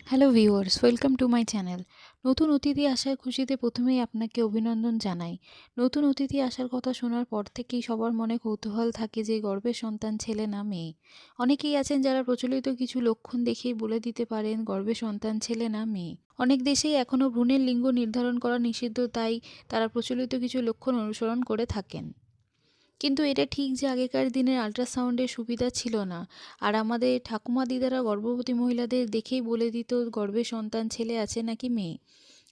Hello viewers, welcome to my channel. নতুন অতিথি আসার খুশিতে প্রথমেই আপনাকে অভিনন্দন জানাই। নতুন অতিথি আসার কথা শোনার পর থেকেই সবার মনে কৌতূহল থাকে যে গর্ভের সন্তান ছেলে না মেয়ে। অনেকেই আছেন যারা প্রচলিত কিছু লক্ষণ দেখেই বলে দিতে পারেন গর্ভের সন্তান ছেলে না মেয়ে। অনেক দেশেই এখনও ভ্রূণের লিঙ্গ নির্ধারণ করা নিষিদ্ধ, তাই তারা প্রচলিত কিছু লক্ষণ অনুসরণ করে থাকেন। কিন্তু এটা ঠিক যে আগেকার দিনের আল্ট্রাসাউন্ডের সুবিধা ছিল না, আর আমাদের ঠাকুমা দিদারা গর্ভবতী মহিলাদের দেখেই বলে দিত গর্ভে সন্তান ছেলে আছে নাকি মেয়ে।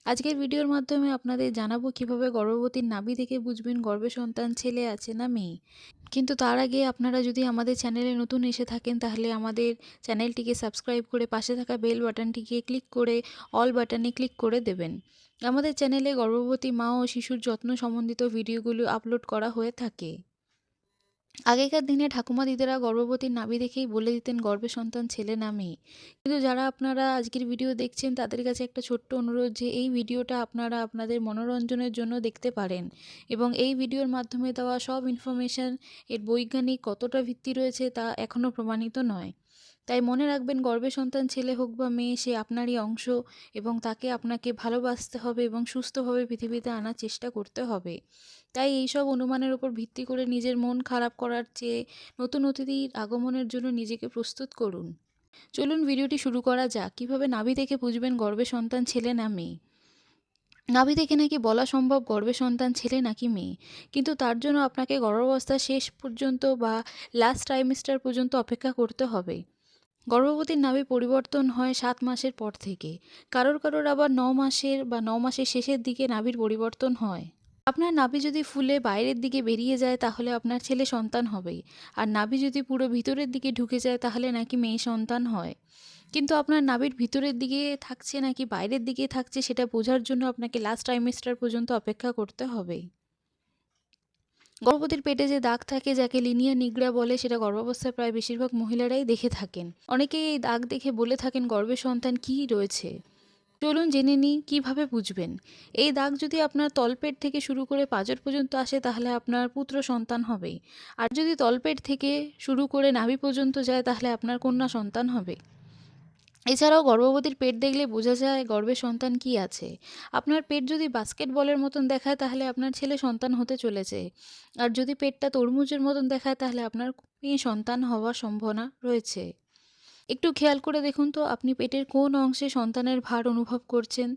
আজকের ভিডিওর মাধ্যমে আপনাদের জানাবো কিভাবে গর্ভবতীর নাভি দেখে বুঝবেন গর্ভে সন্তান ছেলে আছে না মেয়ে। কিন্তু তার আগে আপনারা যদি আমাদের চ্যানেলে নতুন এসে থাকেন তাহলে আমাদের চ্যানেলটিকে সাবস্ক্রাইব করে পাশে থাকা বেল বাটনটিকে ক্লিক করে অল বাটনে ক্লিক করে দেবেন। আমাদের চ্যানেলে গর্ভবতী মা ও শিশুর যত্ন সম্বন্ধিত ভিডিওগুলো আপলোড করা হয়ে থাকে। আগেকার দিনে ঠাকুমা দিদিরা গর্ভবতীর নাভি দেখেই বলে দিতেন গর্ভে সন্তান ছেলে না মেয়ে। কিন্তু যারা আপনারা আজকের ভিডিও দেখছেন তাদের কাছে একটা ছোট্ট অনুরোধ যে এই ভিডিওটা আপনারা আপনাদের মনোরঞ্জনের জন্য দেখতে পারেন, এবং এই ভিডিওর মাধ্যমে দেওয়া সব ইনফরমেশন এর বৈজ্ঞানিক কতটা ভিত্তি রয়েছে তা এখনও প্রমাণিত নয়। তাই মনে রাখবেন গর্ভে সন্তান ছেলে হোক বা মেয়ে, সে আপনারই অংশ, এবং তাকে আপনাকে ভালোবাসতে হবে এবং সুস্থভাবে পৃথিবীতে আনার চেষ্টা করতে হবে। তাই এইসব অনুমানের উপর ভিত্তি করে নিজের মন খারাপ করার চেয়ে নতুন অতিথির আগমনের জন্য নিজেকে প্রস্তুত করুন। চলুন ভিডিওটি শুরু করা যাক। কীভাবে নাভি দেখে বুঝবেন গর্ভে সন্তান ছেলে না মেয়ে। নাভি দেখে নাকি বলা সম্ভব গর্ভে সন্তান ছেলে নাকি মেয়ে, কিন্তু তার জন্য আপনাকে গর্ভাবস্থা শেষ পর্যন্ত বা লাস্ট ট্রাইমেস্টার পর্যন্ত অপেক্ষা করতে হবে। গর্ভবতীর নাভি পরিবর্তন হয় 7 মাসের পর থেকে। কারোর কারোর আবার 9 মাসের বা 9 মাসের শেষের দিকে নাভির পরিবর্তন হয়। আপনার নাভি যদি ফুলে বাইরের দিকে বেরিয়ে যায় তাহলে আপনার ছেলে সন্তান হবে, আর নাভি যদি পুরো ভিতরের দিকে ঢুকে যায় তাহলে নাকি মেয়ে সন্তান হয়। কিন্তু আপনার নাভির ভিতরের দিকে থাকছে নাকি বাইরের দিকে থাকছে সেটা বোঝার জন্য আপনাকে লাস্ট ট্রাইমেস্টার পর্যন্ত অপেক্ষা করতে হবে। গর্ভবতীর পেটে যে দাগ থাকে, যাকে লিনিয়া নিগ্রা বলে, সেটা গর্ভাবস্থায় প্রায় বেশিরভাগ মহিলারাই দেখে থাকেন। অনেকেই এই দাগ দেখে বলে থাকেন গর্ভে সন্তান কী রয়েছে। চলুন জেনে নিই কীভাবে বুঝবেন। এই দাগ যদি আপনার তলপেট থেকে শুরু করে পাঁজর পর্যন্ত আসে তাহলে আপনার পুত্র সন্তান হবে, আর যদি তলপেট থেকে শুরু করে নাভি পর্যন্ত যায় তাহলে আপনার কন্যা সন্তান হবে। এছাড়াও গর্ভবতীর পেট দেখলে বোঝা যায় গর্ভে সন্তান কী আছে। আপনার পেট যদি বাস্কেটবলের মতন দেখায় তাহলে আপনার ছেলে সন্তান হতে চলেছে, আর যদি পেটটা তরমুজের মতন দেখায় তাহলে আপনার মেয়ে সন্তান হওয়ার সম্ভাবনা রয়েছে। একটু খেয়াল করে দেখুন তো আপনি পেটের কোন অংশে সন্তানের ভার অনুভব করছেন।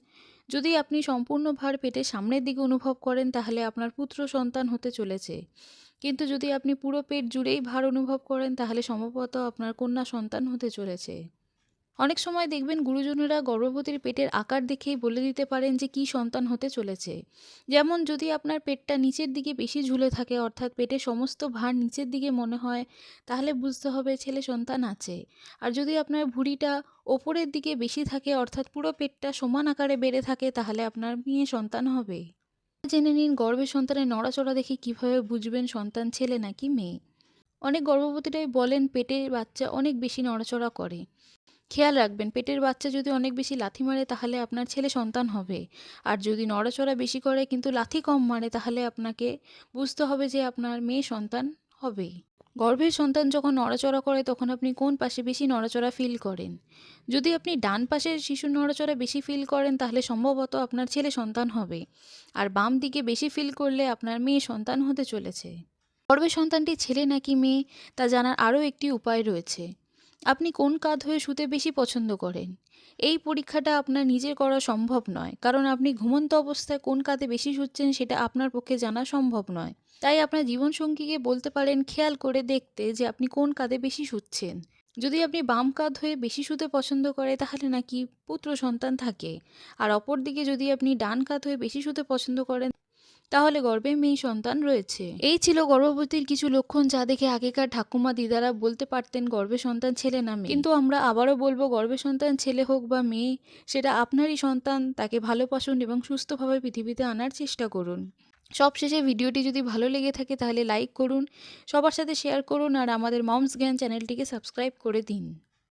যদি আপনি সম্পূর্ণ ভার পেটের সামনের দিকে অনুভব করেন তাহলে আপনার পুত্র সন্তান হতে চলেছে, কিন্তু যদি আপনি পুরো পেট জুড়েই ভার অনুভব করেন তাহলে সম্ভবত আপনার কন্যা সন্তান হতে চলেছে। অনেক সময় দেখবেন গুরুজনেরা গর্ভবতীর পেটের আকার দেখেই বলে দিতে পারেন যে কী সন্তান হতে চলেছে। যেমন যদি আপনার পেটটা নিচের দিকে বেশি ঝুলে থাকে, অর্থাৎ পেটের সমস্ত ভার নিচের দিকে মনে হয়, তাহলে বুঝতে হবে ছেলে সন্তান আছে। আর যদি আপনার ভুঁড়িটা ওপরের দিকে বেশি থাকে, অর্থাৎ পুরো পেটটা সমান আকারে বেড়ে থাকে, তাহলে আপনার মেয়ে সন্তান হবে। জেনে নিন গর্ভের সন্তানের নড়াচড়া দেখে কিভাবে বুঝবেন সন্তান ছেলে নাকি মেয়ে। অনেক গর্ভবতীরাই বলেন পেটের বাচ্চা অনেক বেশি নড়াচড়া করে। খেয়াল রাখবেন, পেটের বাচ্চা যদি অনেক বেশি লাথি মারে তাহলে আপনার ছেলে সন্তান হবে, আর যদি নড়াচড়া বেশি করে কিন্তু লাথি কম মারে তাহলে আপনাকে বুঝতে হবে যে আপনার মেয়ে সন্তান হবে। গর্ভের সন্তান যখন নড়াচড়া করে তখন আপনি কোন পাশে বেশি নড়াচড়া ফিল করেন? যদি আপনি ডান পাশের শিশুর নড়াচড়া বেশি ফিল করেন তাহলে সম্ভবত আপনার ছেলে সন্তান হবে, আর বাম দিকে বেশি ফিল করলে আপনার মেয়ে সন্তান হতে চলেছে। গর্ভের সন্তানটি ছেলে নাকি মেয়ে তা জানার আরও একটি উপায় রয়েছে। আপনি কোন কাঁধ হয়ে শুতে বেশি পছন্দ করেন? এই পরীক্ষাটা আপনার নিজের করা সম্ভব নয়, কারণ আপনি ঘুমন্ত অবস্থায় কোন কাঁধে বেশি শুচ্ছেন সেটা আপনার পক্ষে জানা সম্ভব নয়। তাই আপনার জীবনসঙ্গীকে বলতে পারেন খেয়াল করে দেখতে যে আপনি কোন কাঁধে বেশি শুচ্ছেন। যদি আপনি বাম কাঁধ হয়ে বেশি শুতে পছন্দ করে তাহলে নাকি পুত্র সন্তান থাকে, আর অপরদিকে যদি আপনি ডান কাঁধ হয়ে বেশি শুতে পছন্দ করেন তাহলে গর্ভে মেয়ে সন্তান রয়েছে। এই ছিল গর্ভবতীর কিছু লক্ষণ যা দেখে আগেকার ঠাকুমা দিদারা বলতে পারতেন গর্ভে সন্তান ছেলে না মেয়ে। কিন্তু আমরা আবারও বলবো, গর্ভে সন্তান ছেলে হোক বা মেয়ে, সেটা আপনারই সন্তান। তাকে ভালোবাসুন এবং সুস্থভাবে পৃথিবীতে আনার চেষ্টা করুন। সবশেষে ভিডিওটি যদি ভালো লেগে থাকে তাহলে লাইক করুন, সবার সাথে শেয়ার করুন, আর আমাদের মমস জ্ঞান চ্যানেলটিকে সাবস্ক্রাইব করে দিন।